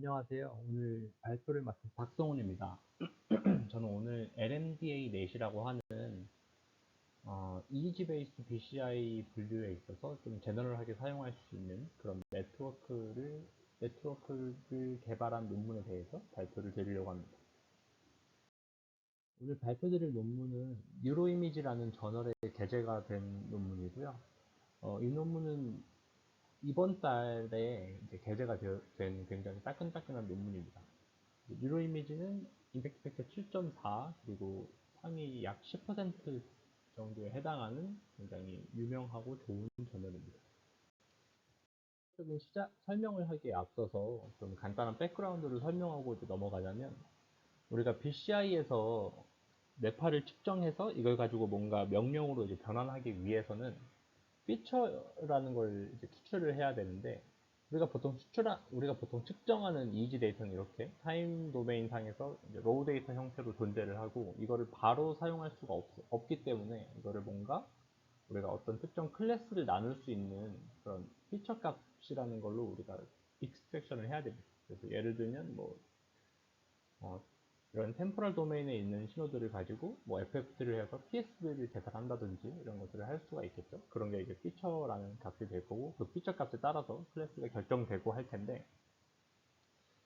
안녕하세요. 오늘 발표를 맡은 박성훈입니다. 저는 오늘 LMDA 넷이라고 하는 EEG 베이스 BCI 분류에 있어서 좀 제너럴하게 사용할 수 있는 그런 네트워크를 개발한 논문에 대해서 발표를 드리려고 합니다. 오늘 발표드릴 논문은 뉴로이미지라는 저널에 게재가 된 논문이고요. 이 논문은 이번 달에 이제 게재가 된 굉장히 따끈따끈한 논문입니다. 뉴로이미지는 임팩트 팩터 7.4 그리고 상위 약 10% 정도에 해당하는 굉장히 유명하고 좋은 저널입니다. 적인 설명을 하기에 앞서서 좀 간단한 백그라운드를 설명하고 이제 넘어가자면, 우리가 BCI에서 뇌파를 측정해서 이걸 가지고 뭔가 명령으로 이제 변환하기 위해서는 피처라는 걸 이제 추출을 해야 되는데, 우리가 보통 측정하는 EEG 데이터는 이렇게 타임 도메인 상에서 로우 데이터 형태로 존재를 하고, 이거를 바로 사용할 수가 없기 때문에 이거를 뭔가 우리가 어떤 특정 클래스를 나눌 수 있는 그런 피처 값이라는 걸로 우리가 익스트랙션을 해야 됩니다. 그래서 예를 들면 어, 이런 템포럴 도메인에 있는 신호들을 가지고 FFT를 해서 PSB를 계산한다든지 이런 것들을 할 수가 있겠죠. 그런 게 이제 피처라는 값이 될 거고, 그 피처 값에 따라서 클래스가 결정되고 할 텐데,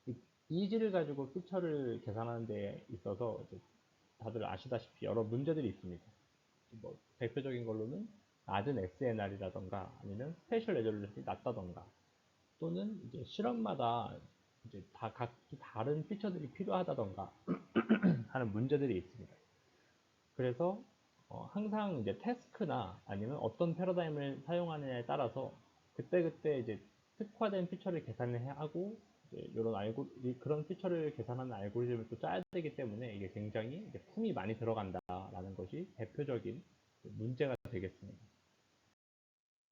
이 EEG를 가지고 피처를 계산하는 데 있어서 이제 다들 아시다시피 여러 문제들이 있습니다. 대표적인 걸로는 낮은 SNR이라던가 아니면 스페셜 레졸루션이 낮다던가, 또는 이제 실험마다 이제 다 각기 다른 피처들이 필요하다던가 하는 문제들이 있습니다. 그래서 항상 이제 태스크나 아니면 어떤 패러다임을 사용하느냐에 따라서 그때그때 이제 특화된 피처를 계산을 하고, 이제 그런 피처를 계산하는 알고리즘을 또 짜야 되기 때문에 이게 굉장히 이제 품이 많이 들어간다라는 것이 대표적인 문제가 되겠습니다.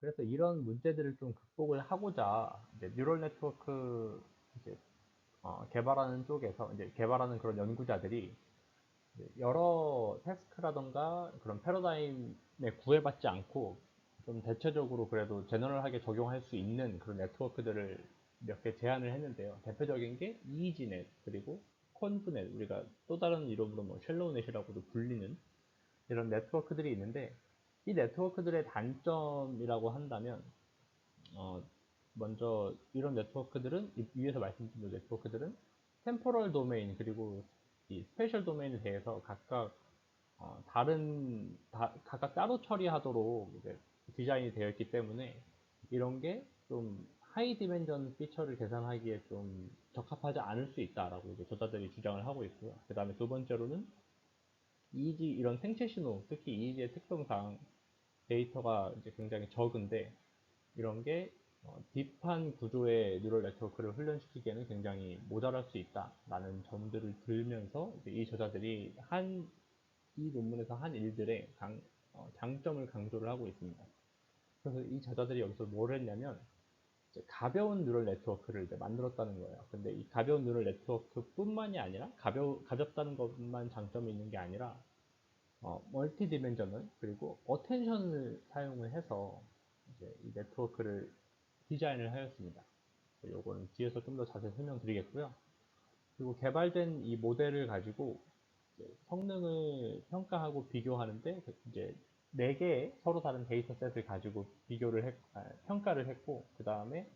그래서 이런 문제들을 좀 극복을 하고자 이제 뉴럴 네트워크 이제 개발하는 쪽에서 이제 개발하는 그런 연구자들이 여러 태스크라던가 그런 패러다임에 구애받지 않고 좀 대체적으로 그래도 제너럴하게 적용할 수 있는 그런 네트워크들을 몇 개 제안을 했는데요. 대표적인 게 EEG넷, 그리고 컨브넷, 우리가 또 다른 이름으로 쉘로우넷이라고도 불리는 이런 네트워크들이 있는데, 이 네트워크들의 단점이라고 한다면, 어, 먼저 이런 네트워크들은, 위에서 말씀드린 네트워크들은 템포럴 도메인 그리고 이 스페셜 도메인에 대해서 각각 따로 처리하도록 이제 디자인이 되어 있기 때문에, 이런 게 좀 하이 디멘전 피처를 계산하기에 좀 적합하지 않을 수 있다라고 이제 저자들이 주장을 하고 있고요. 그 다음에 두 번째로는 EEG 이런 생체 신호, 특히 EEG의 특성상 데이터가 이제 굉장히 적은데, 이런 게 딥한 구조의 뉴럴 네트워크를 훈련시키기에는 굉장히 모자랄 수 있다라는 점들을 들면서 이제 이 저자들이 이 논문에서 한 일들의 장점을 강조를 하고 있습니다. 그래서 이 저자들이 여기서 뭘 했냐면, 이제 가벼운 뉴럴 네트워크를 이제 만들었다는 거예요. 근데 이 가벼운 뉴럴 네트워크뿐만이 아니라 가볍다는 것만 장점이 있는 게 아니라 멀티 디멘전을 그리고 어텐션을 사용을 해서 이제 이 네트워크를 디자인을 하였습니다. 요거는 뒤에서 좀 더 자세히 설명드리겠고요. 그리고 개발된 이 모델을 가지고 성능을 평가하고 비교하는데, 이제 4개의 서로 다른 데이터셋을 가지고 평가를 했고, 그 다음에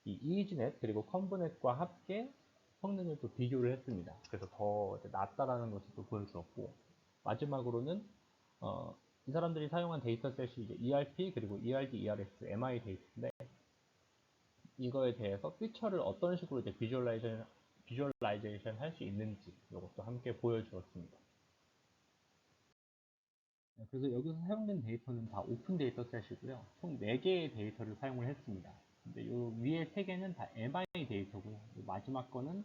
이 EEGnet 그리고 컨브넷과 합계 성능을 또 비교를 했습니다. 그래서 더 낫다라는 것을 또 보여주었고, 마지막으로는 이 사람들이 사용한 데이터셋이 이제 ERP 그리고 ERD, ERS, MI 데이터인데, 이거에 대해서 피처를 어떤 식으로 이제 비주얼라이제이션 할 수 있는지 이것도 함께 보여주었습니다. 그래서 여기서 사용된 데이터는 다 오픈 데이터셋이고요. 총 4개의 데이터를 사용을 했습니다. 근데 요 위에 3개는 다 MI 데이터고요. 마지막 거는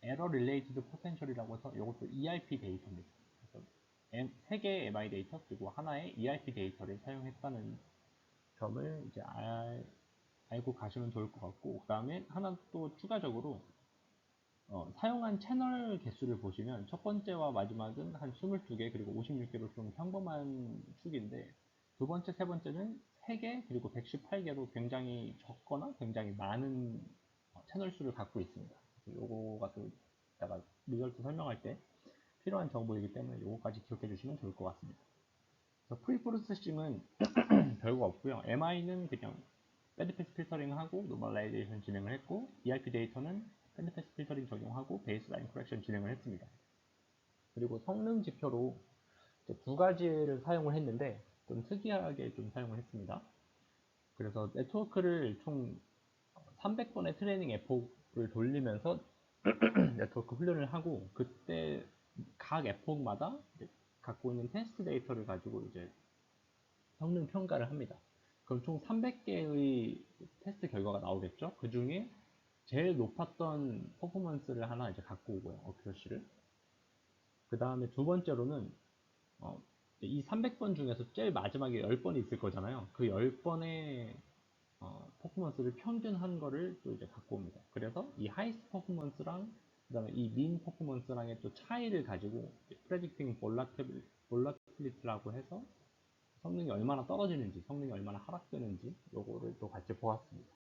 에러 릴레이티드 포텐셜이라고 해서 이것도 ERP 데이터입니다. 그래서 3개의 MI 데이터 그리고 하나의 ERP 데이터를 사용했다는 점을 이제 알고 가시면 좋을 것 같고, 그 다음에 하나 또 추가적으로 사용한 채널 개수를 보시면 첫 번째와 마지막은 한 22개 그리고 56개로 좀 평범한 축인데, 두 번째, 세 번째는 3개 그리고 118개로 굉장히 적거나 굉장히 많은 채널 수를 갖고 있습니다. 요거가 또 이따가 리절트 설명할 때 필요한 정보이기 때문에 요거까지 기억해 주시면 좋을 것 같습니다. 프리 프로세싱은 별거 없고요. MI는 그냥 밴드패스 필터링 하고 노멀라이제이션 진행을 했고, EIP 데이터는 밴드패스 필터링 적용하고 베이스라인 커렉션 진행을 했습니다. 그리고 성능 지표로 두 가지를 사용을 했는데 좀 특이하게 좀 사용을 했습니다. 그래서 네트워크를 총 300번의 트레이닝 에포를 돌리면서 네트워크 훈련을 하고, 그때 각 에포마다 갖고 있는 테스트 데이터를 가지고 이제 성능 평가를 합니다. 그럼 총 300개의 테스트 결과가 나오겠죠? 그 중에 제일 높았던 퍼포먼스를 하나 이제 갖고 오고요. 어큐러시를. 그 다음에 두 번째로는 이 300번 중에서 제일 마지막에 10번이 있을 거잖아요. 그 10번의 퍼포먼스를 평균한 거를 또 이제 갖고 옵니다. 그래서 이 하이스트 퍼포먼스랑 그 다음에 이 민 퍼포먼스랑의 또 차이를 가지고 프레딕팅 볼라틸리티라고 해서 성능이 얼마나 떨어지는지, 성능이 얼마나 하락되는지 요거를 또 같이 보았습니다.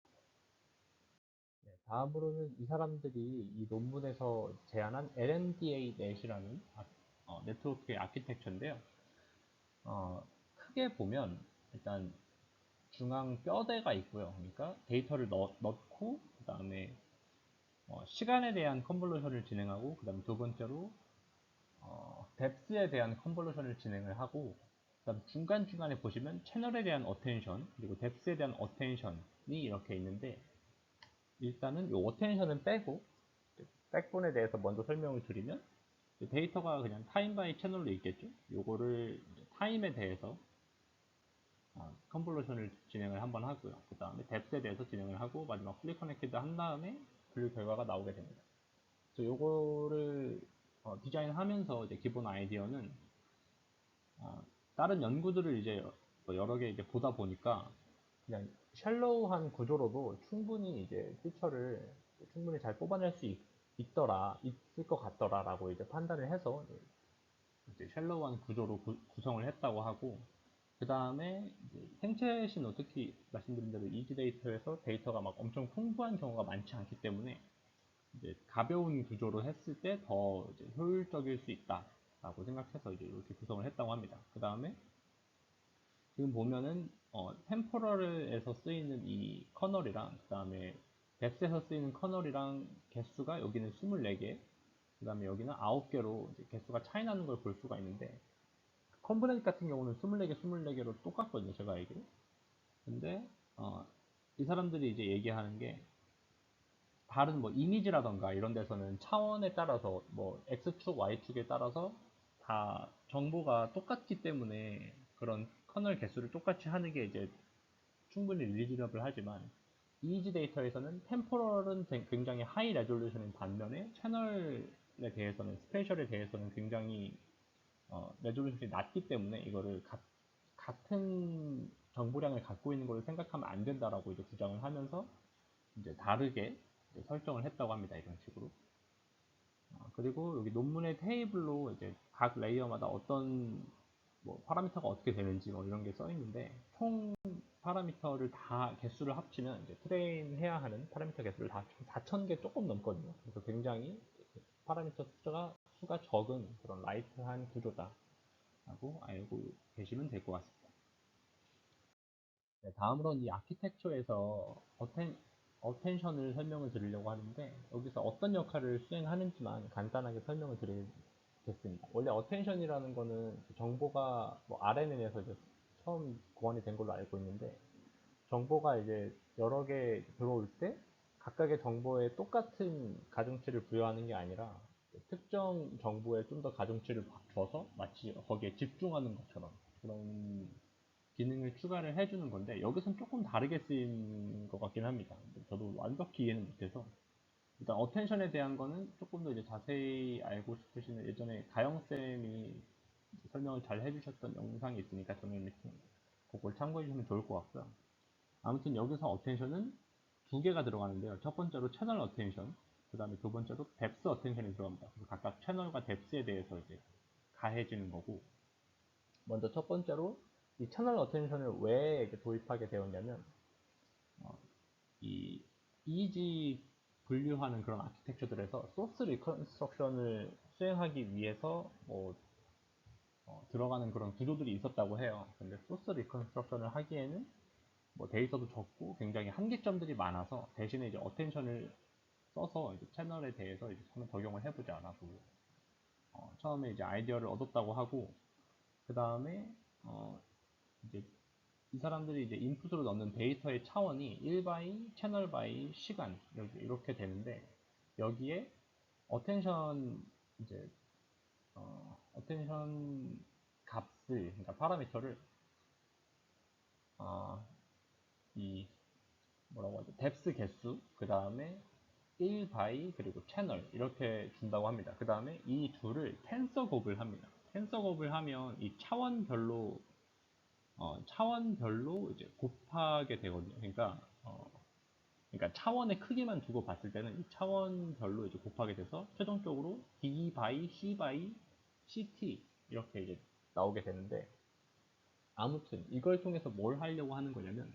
네, 다음으로는 이 사람들이 이 논문에서 제안한 LMDA 넷이라는 네트워크의 아키텍처인데요. 크게 보면 일단 중앙 뼈대가 있고요. 그러니까 데이터를 넣고 그 다음에 시간에 대한 컨볼루션을 진행하고, 그 다음에 두 번째로 뎁스에 대한 컨볼루션을 진행을 하고, 그 다음 중간중간에 보시면 채널에 대한 어텐션 그리고 뎁스에 대한 어텐션이 이렇게 있는데, 일단은 이 어텐션은 빼고 백본에 대해서 먼저 설명을 드리면, 데이터가 그냥 타임 바이 채널로 있겠죠. 요거를 타임에 대해서 컨볼루션을 진행을 한번 하고요. 그 다음에 뎁스에 대해서 진행을 하고 마지막 풀리 커넥티드 한 다음에 그 결과가 나오게 됩니다. 그래서 요거를 디자인하면서 이제 기본 아이디어는 다른 연구들을 이제 여러 개 이제 보다 보니까 그냥 샬로우한 구조로도 충분히 이제 피처를 충분히 잘 뽑아낼 수 있을 것 같더라라고 이제 판단을 해서 이제 샬로우한 구조로 구성을 했다고 하고, 그 다음에 생체 신호, 특히 말씀드린 대로 이지 데이터에서 데이터가 막 엄청 풍부한 경우가 많지 않기 때문에 이제 가벼운 구조로 했을 때 더 효율적일 수 있다라고 생각해서 이제 이렇게 구성을 했다고 합니다. 그 다음에 지금 보면은 템포럴에서 쓰이는 이 커널이랑 그 다음에 뎁스에서 쓰이는 커널이랑 개수가 여기는 24개, 그 다음에 여기는 9개로 개수가 차이 나는 걸 볼 수가 있는데, 컴포넌트 같은 경우는 24개, 24개로 똑같거든요, 제가 알기로. 근데 이 사람들이 이제 얘기하는 게, 다른 뭐 이미지라던가 이런 데서는 차원에 따라서 뭐 X축, Y축에 따라서 다 정보가 똑같기 때문에 그런 커널 개수를 똑같이 하는 게 이제 충분히 리즈너블 하지만, 이미지 데이터에서는 템포럴은 굉장히 하이 레졸루션인 반면에 채널에 대해서는, 스페셜에 대해서는 굉장히 레졸루션이 낮기 때문에 이거를 같은 정보량을 갖고 있는 걸로 생각하면 안 된다라고 이제 주장을 하면서 이제 다르게 이제 설정을 했다고 합니다. 이런 식으로. 그리고 여기 논문의 테이블로 이제 각 레이어마다 어떤 뭐 파라미터가 어떻게 되는지 뭐 이런 게 써 있는데, 총 파라미터를 다 개수를 합치면 이제 트레인 해야 하는 파라미터 개수를 다 4,000개 조금 넘거든요. 그래서 굉장히 파라미터 수가 적은 그런 라이트한 구조다 라고 알고 계시면 될 것 같습니다. 네, 다음으로는 이 아키텍처에서 어텐션을 설명을 드리려고 하는데, 여기서 어떤 역할을 수행하는지만 간단하게 설명을 드리겠습니다. 원래 어텐션이라는 거는 정보가 뭐 RNN에서 이제 처음 고안이 된 걸로 알고 있는데, 정보가 이제 여러 개 들어올 때 각각의 정보에 똑같은 가중치를 부여하는 게 아니라 특정 정보에 좀 더 가중치를 줘서 마치 거기에 집중하는 것처럼 그런 기능을 추가를 해주는 건데, 여기서는 조금 다르게 쓰인 것 같긴 합니다. 저도 완벽히 이해는 못해서. 일단 어텐션에 대한 거는 조금 더 이제 자세히 알고 싶으시면 예전에 가영쌤이 설명을 잘 해주셨던 영상이 있으니까 저는 미팅 그걸 참고해 주시면 좋을 것 같고요. 아무튼 여기서 어텐션은 두 개가 들어가는데요. 첫 번째로 채널 어텐션, 그 다음에 두 번째로 뎁스 어텐션이 들어갑니다. 그래서 각각 채널과 뎁스에 대해서 이제 가해지는 거고, 먼저 첫 번째로 이 채널 어텐션을 왜 도입하게 되었냐면, 이 EG 분류하는 그런 아키텍처들에서 소스 리컨스트럭션을 수행하기 위해서 들어가는 그런 구조들이 있었다고 해요. 근데 소스 리컨스트럭션을 하기에는 데이터도 적고 굉장히 한계점들이 많아서 대신에 이제 어텐션을 써서 이제 채널에 대해서 이제 한번 적용을 해보자라고 처음에 이제 아이디어를 얻었다고 하고, 그 다음에 이제 이 사람들이 이제 인풋으로 넣는 데이터의 차원이 1 바이 채널 바이 시간 이렇게 되는데, 여기에 어텐션 이제 어텐션 값을, 그러니까 파라미터를 이 뭐라고 하죠? 뎁스 개수, 그 다음에 1 바이 그리고 채널 이렇게 준다고 합니다. 그 다음에 이 둘을 텐서 곱을 합니다. 텐서 곱을 하면 이 차원별로 이제 곱하게 되거든요. 그러니까 차원의 크기만 두고 봤을 때는 이 차원별로 이제 곱하게 돼서 최종적으로 D 바이 C 바이 CT 이렇게 이제 나오게 되는데, 아무튼 이걸 통해서 뭘 하려고 하는 거냐면,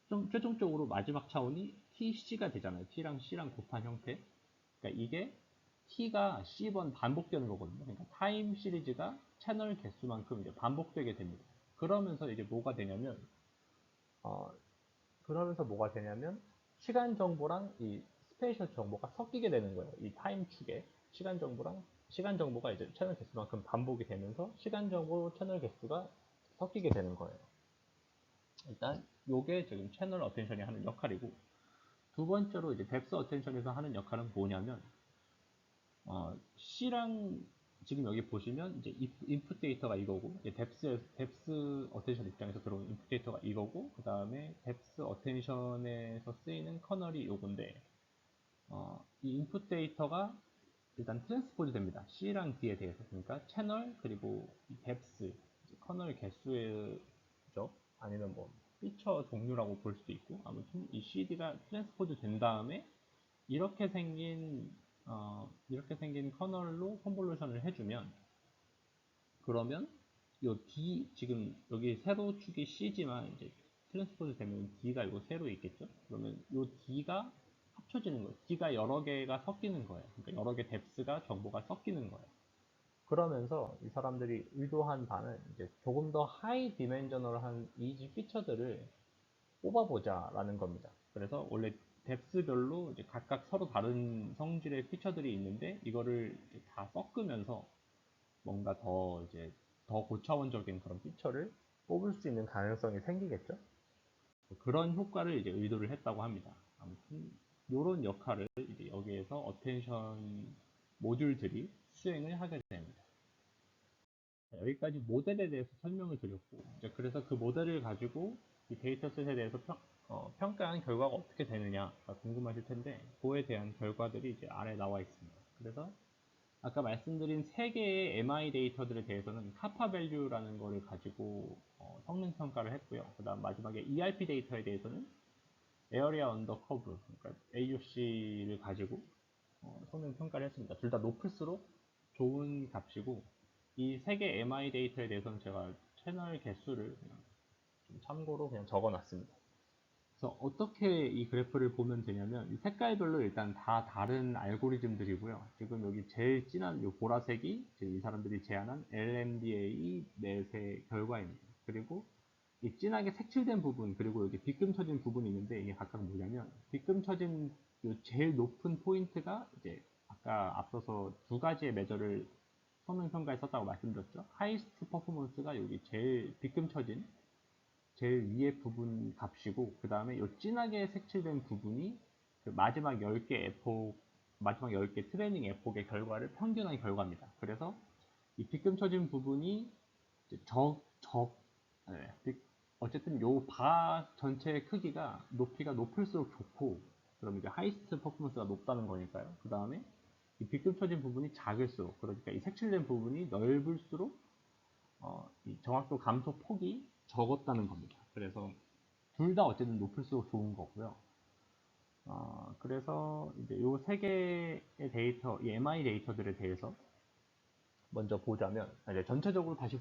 좀 최종적으로 마지막 차원이 TC가 되잖아요. T랑 C랑 곱한 형태. 그러니까 이게 T가 C번 반복되는 거거든요. 그러니까 타임 시리즈가 채널 개수만큼 이제 반복되게 됩니다. 그러면서 이제 어, 뭐가 되냐면 시간 정보랑 이 스페이셜 정보가 섞이게 되는 거예요. 이 타임 축에 시간 정보가 이제 채널 개수만큼 반복이 되면서 시간 정보 채널 개수가 섞이게 되는 거예요. 일단 요게 지금 채널 어텐션이 하는 역할이고, 두 번째로 이제 뎁스 어텐션에서 하는 역할은 뭐냐면, C랑 지금 여기 보시면 이제 인풋 데이터가 이거고, 뎁스 어텐션 입장에서 들어온 인풋 데이터가 이거고, 그 다음에 뎁스 어텐션에서 쓰이는 커널이 요건데, 이 인풋 데이터가 일단 트랜스포즈 됩니다. C랑 D에 대해서. 그러니까 채널 그리고 뎁스 커널 개수죠. 아니면 피처 종류라고 볼 수도 있고, 아무튼 이 CD가 트랜스포즈 된 다음에 이렇게 생긴 커널로 컨볼루션을 해주면, 그러면 요 D, 지금 여기 세로 축이 C지만 이제 트랜스포즈 되면 D가 이거 세로 있겠죠? 그러면 요 D가 합쳐지는 거예요. D가 여러 개가 섞이는 거예요. 그러니까 여러 개 뎁스가 정보가 섞이는 거예요. 그러면서 이 사람들이 의도한 바는 이제 조금 더 하이 디멘저널한 이지 피처들을 뽑아보자라는 겁니다. 그래서 원래 뎁스별로 이제 각각 서로 다른 성질의 피처들이 있는데, 이거를 이제 다 섞으면서 뭔가 더 고차원적인 그런 피처를 뽑을 수 있는 가능성이 생기겠죠? 그런 효과를 이제 의도를 했다고 합니다. 아무튼 이런 역할을 이제 여기에서 어텐션 모듈들이 수행을 하게 됩니다. 여기까지 모델에 대해서 설명을 드렸고, 이제 그래서 그 모델을 가지고 이 데이터셋에 대해서 평가한 결과가 어떻게 되느냐가 궁금하실 텐데, 그에 대한 결과들이 이제 아래 나와 있습니다. 그래서 아까 말씀드린 세 개의 MI 데이터들에 대해서는 카파 밸류라는 거를 가지고 성능 평가를 했고요. 그 다음 마지막에 ERP 데이터에 대해서는 에어리아 언더 커브, 그러니까 AUC를 가지고 성능 평가를 했습니다. 둘 다 높을수록 좋은 값이고, 이 세 개 MI 데이터에 대해서는 제가 채널 개수를 그냥 좀 참고로 그냥 적어놨습니다. 그래서 어떻게 이 그래프를 보면 되냐면, 이 색깔별로 일단 다 다른 알고리즘들이고요. 지금 여기 제일 진한 이 보라색이 이 사람들이 제안한 LMDA 넷의 결과입니다. 그리고 이 진하게 색칠된 부분, 그리고 여기 빗금 쳐진 부분이 있는데, 이게 각각 뭐냐면, 빗금 쳐진 이 제일 높은 포인트가 이제 아까 앞서서 두 가지의 매저를 성능 평가에 썼다고 말씀드렸죠. 하이스트 퍼포먼스가 여기 제일 빗금 쳐진 제일 위에 부분 값이고, 그 다음에 이 진하게 색칠된 부분이 그 마지막 10개 트레이닝 에폭의 결과를 평균한 결과입니다. 그래서 이 빗금 쳐진 부분이 이제 네, 어쨌든 요 바 전체의 크기가 높이가 높을수록 좋고, 그럼 이제 하이스트 퍼포먼스가 높다는 거니까요. 그 다음에 이 빗금 쳐진 부분이 작을수록, 그러니까 이 색칠된 부분이 넓을수록 이 정확도 감소 폭이 적었다는 겁니다. 그래서 둘 다 어쨌든 높을수록 좋은 거고요. 그래서 이제 요 세 개의 데이터, 이 MI 데이터들에 대해서 먼저 보자면, 이제 전체적으로 다시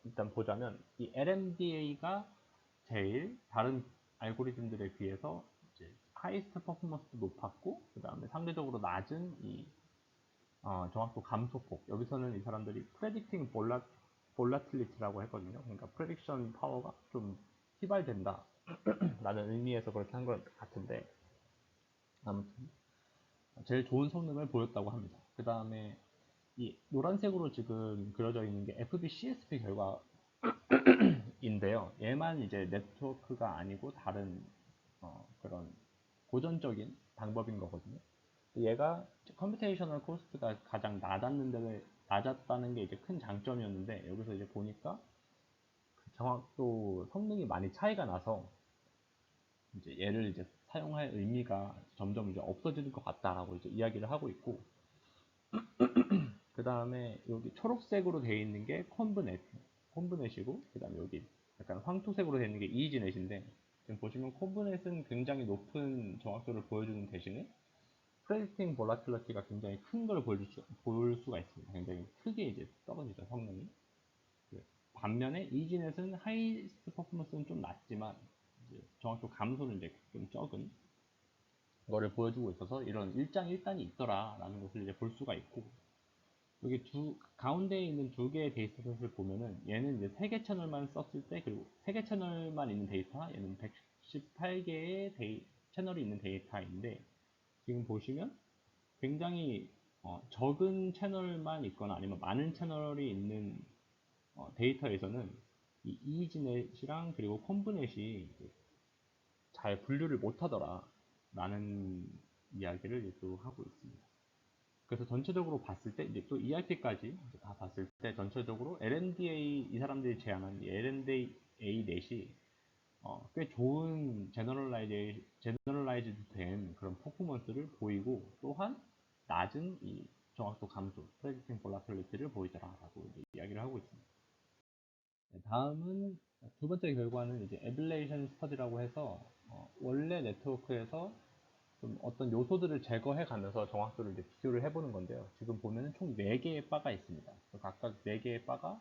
일단 보자면, 이 LMDA가 제일 다른 알고리즘들에 비해서 이제 하이스트 퍼포먼스도 높았고, 그 다음에 상대적으로 낮은 이 정확도 감소폭. 여기서는 이 사람들이 predicting volatility라고 했거든요. 그러니까 prediction 파워가 좀 휘발된다 라는 의미에서 그렇게 한 것 같은데, 아무튼 제일 좋은 성능을 보였다고 합니다. 그 다음에 이 노란색으로 지금 그려져 있는 게 FBCSP 결과인데요. 얘만 이제 네트워크가 아니고 다른 그런 고전적인 방법인 거거든요. 얘가 컴퓨테이셔널 코스트가 가장 낮았다는 게 이제 큰 장점이었는데, 여기서 이제 보니까 정확도 성능이 많이 차이가 나서 이제 얘를 이제 사용할 의미가 점점 이제 없어지는 것 같다라고 이제 이야기를 하고 있고, 그 다음에 여기 초록색으로 되어 있는 게 콤브넷이고, 그 다음에 여기 약간 황토색으로 되어 있는 게 이지넷인데, 지금 보시면 콤브넷은 굉장히 높은 정확도를 보여주는 대신에 predicting volatility가 굉장히 큰 걸 볼 수가 있습니다. 굉장히 크게 이제 떨어지죠, 성능이. 반면에 이지넷은 하이스트 퍼포먼스는 좀 낮지만 정확도 감소는 이제 좀 적은 거를 보여주고 있어서 이런 일장일단이 있더라라는 것을 이제 볼 수가 있고, 여기 가운데에 있는 두 개의 데이터셋을 보면은 얘는 이제 3개 채널만 썼을 때, 그리고 3개 채널만 있는 데이터, 얘는 118개의 채널이 있는 데이터인데, 지금 보시면 굉장히 적은 채널만 있거나 아니면 많은 채널이 있는 데이터에서는 이 이지넷이랑 그리고 콤브넷이 잘 분류를 못하더라 라는 이야기를 또 하고 있습니다. 그래서 전체적으로 봤을 때 이제 또 EIP까지 다 봤을 때 전체적으로 LNDA, 이 사람들이 제안한 LNDA 넷이 꽤 좋은 제너럴라이즈드 된 그런 퍼포먼스를 보이고, 또한 낮은 이 정확도 감소, predicting volatility를 보이더라라고 이야기를 하고 있습니다. 네, 다음은 두 번째 결과는 이제 에빌레이션 스터디라고 해서 원래 네트워크에서 좀 어떤 요소들을 제거해 가면서 정확도를 이제 비교를 해보는 건데요. 지금 보면은 총 4개의 바가 있습니다. 각각 4개의 바가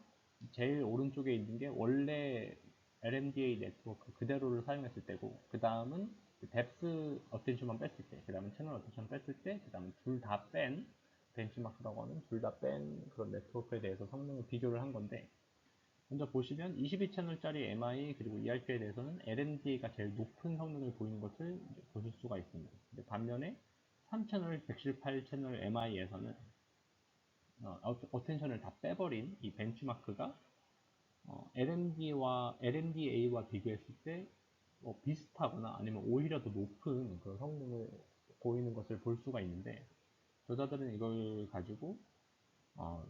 제일 오른쪽에 있는 게 원래 LMDA 네트워크 그대로를 사용했을 때고, 그 다음은 뎁스 어텐션만 뺐을 때, 그 다음은 채널 어텐션 뺐을 때, 그 다음은 둘 다 뺀 벤치마크라고 하는 둘 다 뺀 그런 네트워크에 대해서 성능을 비교를 한 건데, 먼저 보시면 22채널짜리 MI 그리고 EIP에 대해서는 LNDA가 제일 높은 성능을 보이는 것을 보실 수가 있습니다. 반면에 3채널 118채널 MI에서는 어텐션을 다 빼버린 이 벤치마크가 LNDA와 비교했을 때 비슷하거나 아니면 오히려 더 높은 그런 성능을 보이는 것을 볼 수가 있는데, 저자들은 이걸 가지고 어,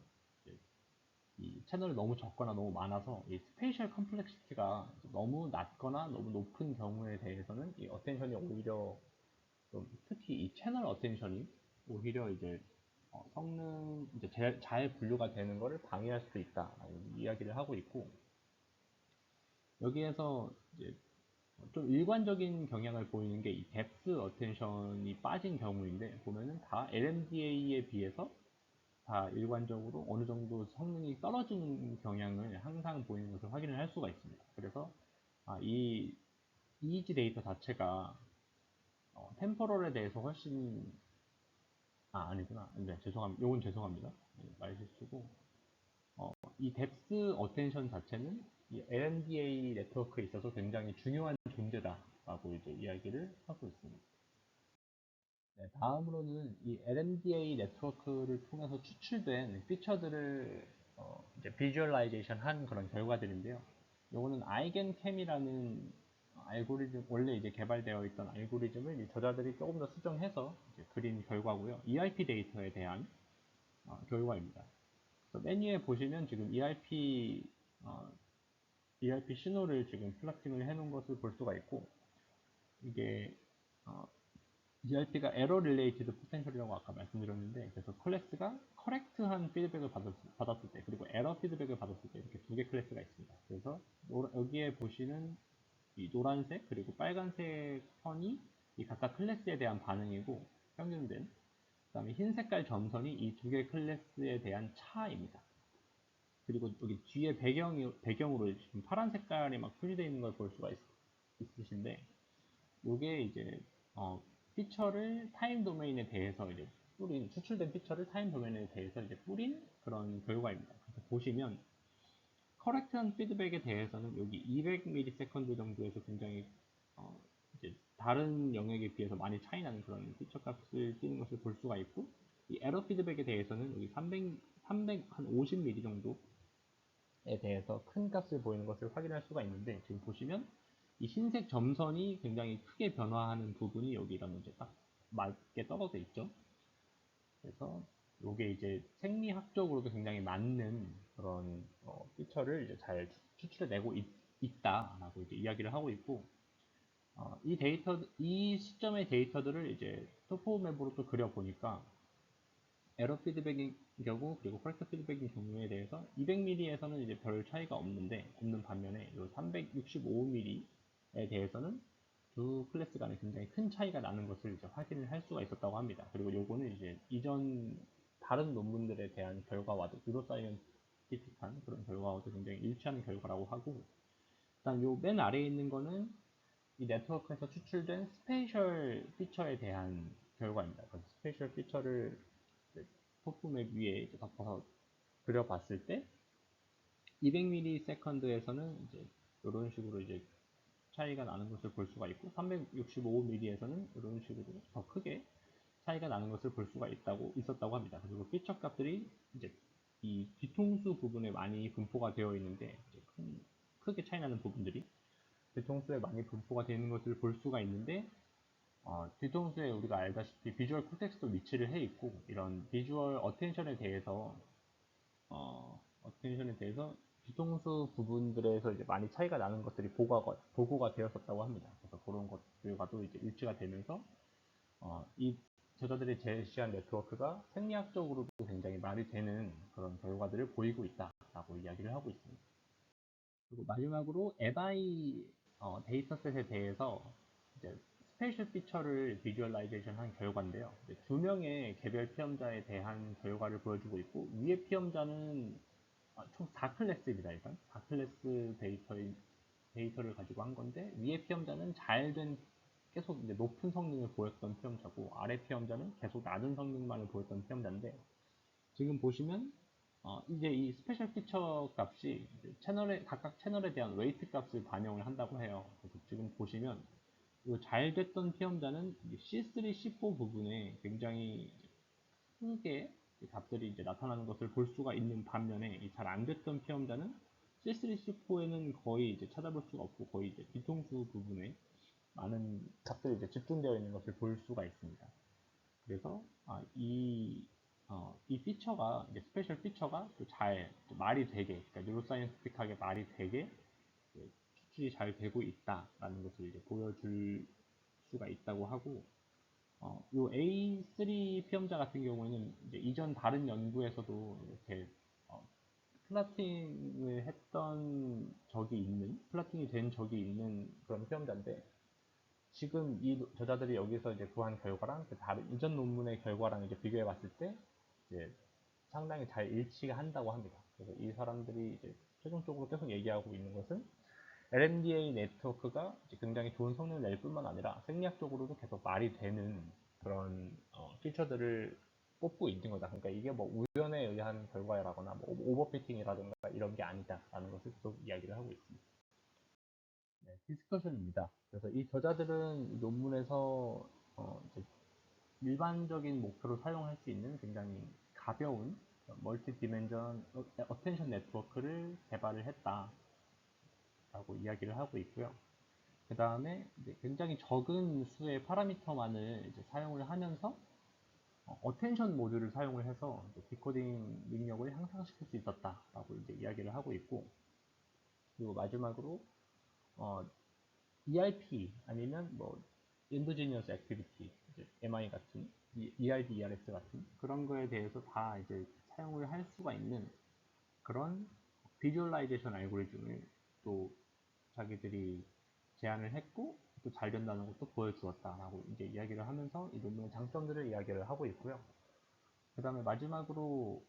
이 채널이 너무 적거나 너무 많아서 이 스페이셜 컴플렉시티가 너무 낮거나 너무 높은 경우에 대해서는 이 어텐션이 오히려 좀, 특히 이 채널 어텐션이 오히려 이제 성능 이제 잘 분류가 되는 것을 방해할 수도 있다 이야기를 하고 있고, 여기에서 이제 좀 일관적인 경향을 보이는 게 이 뎁스 어텐션이 빠진 경우인데, 보면은 다 LMDA에 비해서 다 일관적으로 어느 정도 성능이 떨어지는 경향을 항상 보이는 것을 확인을 할 수가 있습니다. 그래서 이 EEG 데이터 자체가 템포럴에 대해서 훨씬 아니구나. 네, 죄송합니다. 요건 죄송합니다. 네, 말실수고, 이 뎁스 어텐션 자체는 이 LNDA 네트워크에 있어서 굉장히 중요한 존재다라고 이제 이야기를 하고 있습니다. 네, 다음으로는 이 LNDA 네트워크를 통해서 추출된 피처들을 이제 비주얼라이제이션 한 그런 결과들인데요. 요거는 아이겐캠이라는 알고리즘, 원래 이제 개발되어 있던 알고리즘을 이제 저자들이 조금 더 수정해서 이제 그린 결과고요. EIP 데이터에 대한 결과입니다. 맨 위에 보시면 지금 EIP 신호를 지금 플러팅을 해놓은 것을 볼 수가 있고, 이게 ERP가 에러 릴레이티드 포텐셜이라고 아까 말씀드렸는데, 그래서 클래스가 커렉트한 피드백을 받았을 때, 그리고 에러 피드백을 받았을 때, 이렇게 두 개 클래스가 있습니다. 그래서 여기에 보시는 이 노란색 그리고 빨간색 선이 이 각각 클래스에 대한 반응이고 평균된, 그 다음에 흰 색깔 점선이 이 두 개 클래스에 대한 차입니다. 그리고 여기 뒤에 배경으로 지금 파란 색깔이 막 표시되어 있는 걸 볼 수가 있으신데, 요게 이제 피처를 타임 도메인에 대해서 이제 추출된 피처를 타임 도메인에 대해서 이제 뿌린 그런 결과입니다. 그래서 보시면 커렉트한 피드백에 대해서는 여기 200ms 정도에서 굉장히 어, 이제 다른 영역에 비해서 많이 차이 나는 그런 피처 값을 띄는 것을 볼 수가 있고, 이 에러 피드백에 대해서는 여기 350ms 정도에 대해서 큰 값을 보이는 것을 확인할 수가 있는데, 지금 보시면 이 흰색 점선이 굉장히 크게 변화하는 부분이 여기 이런 이제 딱 맞게 떨어져 있죠. 그래서 이게 이제 생리학적으로도 굉장히 맞는 그런 피처를 이제 잘 추출해내고 있다라고 이제 이야기를 하고 있고, 이 시점의 데이터들을 이제 토포맵으로 또 그려보니까 에러 피드백인 경우 그리고 커렉터 피드백인 경우에 대해서 200mm에서는 이제 별 차이가 없는 반면에 이 365mm에 대해서는 두 클래스 간에 굉장히 큰 차이가 나는 것을 이제 확인을 할 수가 있었다고 합니다. 그리고 요거는 이제 이전 다른 논문들에 대한 결과와도 뉴로사이언티픽한 그런 결과와도 굉장히 일치하는 결과라고 하고, 일단 요 맨 아래에 있는 거는 이 네트워크에서 추출된 스페셜 피처에 대한 결과입니다. 그래서 스페셜 피처를 토프맵 위에 이제 덮어서 그려봤을 때 200ms에서는 이제 이런 식으로 이제 차이가 나는 것을 볼 수가 있고, 365mm에서는 이런 식으로 더 크게 차이가 나는 것을 볼 수가 있었다고 합니다. 그리고 피처 값들이 이제 이 뒤통수 부분에 많이 분포가 되어 있는데, 크게 차이 나는 부분들이 뒤통수에 많이 분포가 되는 것을 볼 수가 있는데, 뒤통수에 우리가 알다시피 비주얼 콘텍스트도 위치를 해 있고, 이런 비주얼 어텐션에 대해서 뒤통수 부분들에서 이제 많이 차이가 나는 것들이 보고가 되었었다고 합니다. 그래서 그런 것들과도 이제 일치가 되면서 이 저자들이 제시한 네트워크가 생리학적으로도 굉장히 말이 되는 그런 결과들을 보이고 있다라고 이야기를 하고 있습니다. 그리고 마지막으로 에바이 데이터셋에 대해서 이제 스페셜 피처를 비주얼라이제이션 한 결과인데요. 두 명의 개별 피험자에 대한 결과를 보여주고 있고, 위의 피험자는 총 4클래스입니다. 일단 4클래스 데이터를 가지고 한 건데, 위의 피험자는 계속 이제 높은 성능을 보였던 피험자고, 아래 피험자는 계속 낮은 성능만을 보였던 피험자인데, 지금 보시면 이제 이 스페셜 피처 값이 각각 채널에 대한 웨이트 값을 반영을 한다고 해요. 그래서 지금 보시면 잘 됐던 피험자는 C3, C4 부분에 굉장히 크게 값들이 이제 나타나는 것을 볼 수가 있는 반면에, 잘 안 됐던 피험자는 C3, C4에는 거의 이제 찾아볼 수가 없고, 거의 이제 뒤통수 부분에 많은 값들이 이제 집중되어 있는 것을 볼 수가 있습니다. 그래서 이 피처가 이제 스페셜 피처가 말이 되게, 그러니까 뉴로사이언티픽하게 말이 되게 추출이 잘 되고 있다라는 것을 이제 보여줄 수가 있다고 하고, 요 A3 피험자 같은 경우에는 이제 이전 다른 연구에서도 이렇게 플라팅이 된 적이 있는 그런 피험자인데, 지금 이 저자들이 여기서 이제 구한 결과랑 그 다른 이전 논문의 결과랑 이제 비교해 봤을 때 이제 상당히 잘 일치가 한다고 합니다. 그래서 이 사람들이 이제 최종적으로 계속 얘기하고 있는 것은 LMDA 네트워크가 굉장히 좋은 성능을 낼 뿐만 아니라 생리학적으로도 계속 말이 되는 그런 피처들을 뽑고 있는 거다. 그러니까 이게 뭐 우연에 의한 결과라거나 뭐 오버피팅이라든가 이런 게 아니다라는 것을 계속 이야기를 하고 있습니다. 네, 디스커션입니다. 그래서 이 저자들은 논문에서 이제 일반적인 목표로 사용할 수 있는 굉장히 가벼운 멀티 디멘전 어텐션 네트워크를 개발을 했다라고 이야기를 하고 있고요. 그 다음에 굉장히 적은 수의 파라미터만을 이제 사용을 하면서 어텐션 모듈을 사용을 해서 디코딩 능력을 향상시킬 수 있었다라고 이제 이야기를 하고 있고, 그리고 마지막으로 어, ERP 아니면 뭐 Endogenous Activity, MI 같은 ERD, ERS 같은 그런 거에 대해서 다 이제 사용을 할 수가 있는 그런 비주얼라이제이션 알고리즘을 또 자기들이 제안을 했고, 또 잘 된다는 것도 보여주었다라고 이제 이야기를 하면서 이 논문의 장점들을 이야기를 하고 있고요. 그 다음에 마지막으로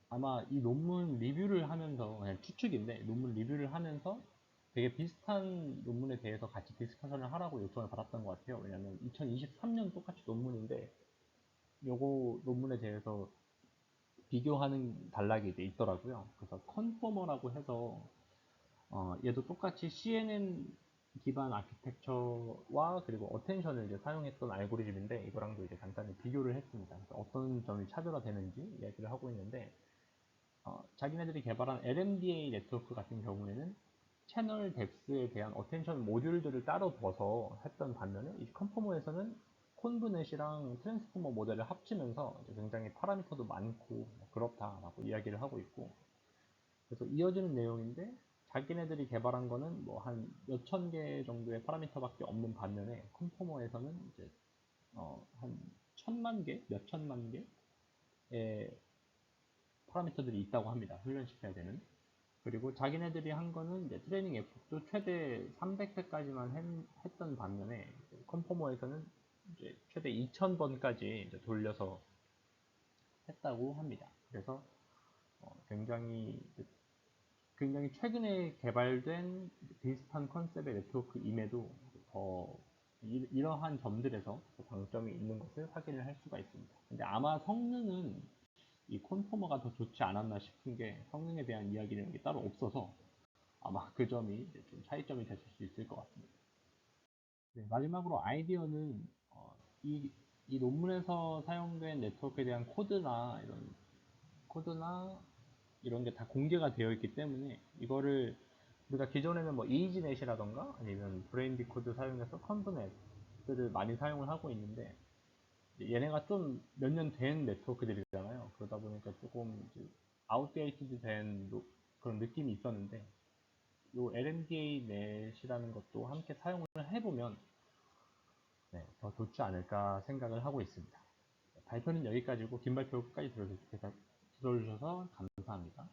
아마 이 논문 리뷰를 하면서, 그냥 추측인데 논문 리뷰를 하면서 되게 비슷한 논문에 대해서 같이 디스커션을 하라고 요청을 받았던 것 같아요. 왜냐면 2023년 똑같이 논문인데 요거 논문에 대해서 비교하는 단락이 이제 있더라고요. 그래서 컨포머라고 해서 얘도 똑같이 CNN 기반 아키텍처와 그리고 어텐션을 이제 사용했던 알고리즘인데 이거랑도 이제 간단히 비교를 했습니다. 그래서 어떤 점이 차별화되는지 이야기를 하고 있는데 자기네들이 개발한 LMDA 네트워크 같은 경우에는 채널 뎁스에 대한 어텐션 모듈들을 따로 둬서 했던 반면에 이 컨포머에서는 콘브넷이랑 트랜스포머 모델을 합치면서 굉장히 파라미터도 많고 그렇다라고 이야기를 하고 있고 그래서 이어지는 내용인데 자기네들이 개발한 거는 뭐 한 몇천 개 정도의 파라미터밖에 없는 반면에 컨포머에서는 이제 한 천만 개, 몇 천만 개의 파라미터들이 있다고 합니다. 훈련시켜야 되는. 그리고 자기네들이 한 거는 이제 트레이닝 에포도 최대 300회까지만 했던 반면에 컨포머에서는 이제 최대 2000번까지 돌려서 했다고 합니다. 그래서 굉장히 최근에 개발된 비슷한 컨셉의 네트워크임에도 이러한 점들에서 장점이 있는 것을 확인을 할 수가 있습니다. 근데 아마 성능은 이 콘포머가 더 좋지 않았나 싶은 게 성능에 대한 이야기는 따로 없어서 아마 그 점이 이제 좀 차이점이 됐을 수 있을 것 같습니다. 네, 마지막으로 아이디어는 이, 이 논문에서 사용된 네트워크에 대한 코드나 이런 게 다 공개가 되어 있기 때문에 이거를 우리가 기존에는 뭐 이지넷이라던가 아니면 브레인비 코드 사용해서 컨브넷들을 많이 사용을 하고 있는데 얘네가 좀 몇 년 된 네트워크들이잖아요. 그러다 보니까 조금 아웃데이티드 된 그런 느낌이 있었는데 요 LMDA 넷이라는 것도 함께 사용을 해보면 네, 더 좋지 않을까 생각을 하고 있습니다. 발표는 여기까지고 긴 발표 끝까지 들어주셔서 감사합니다.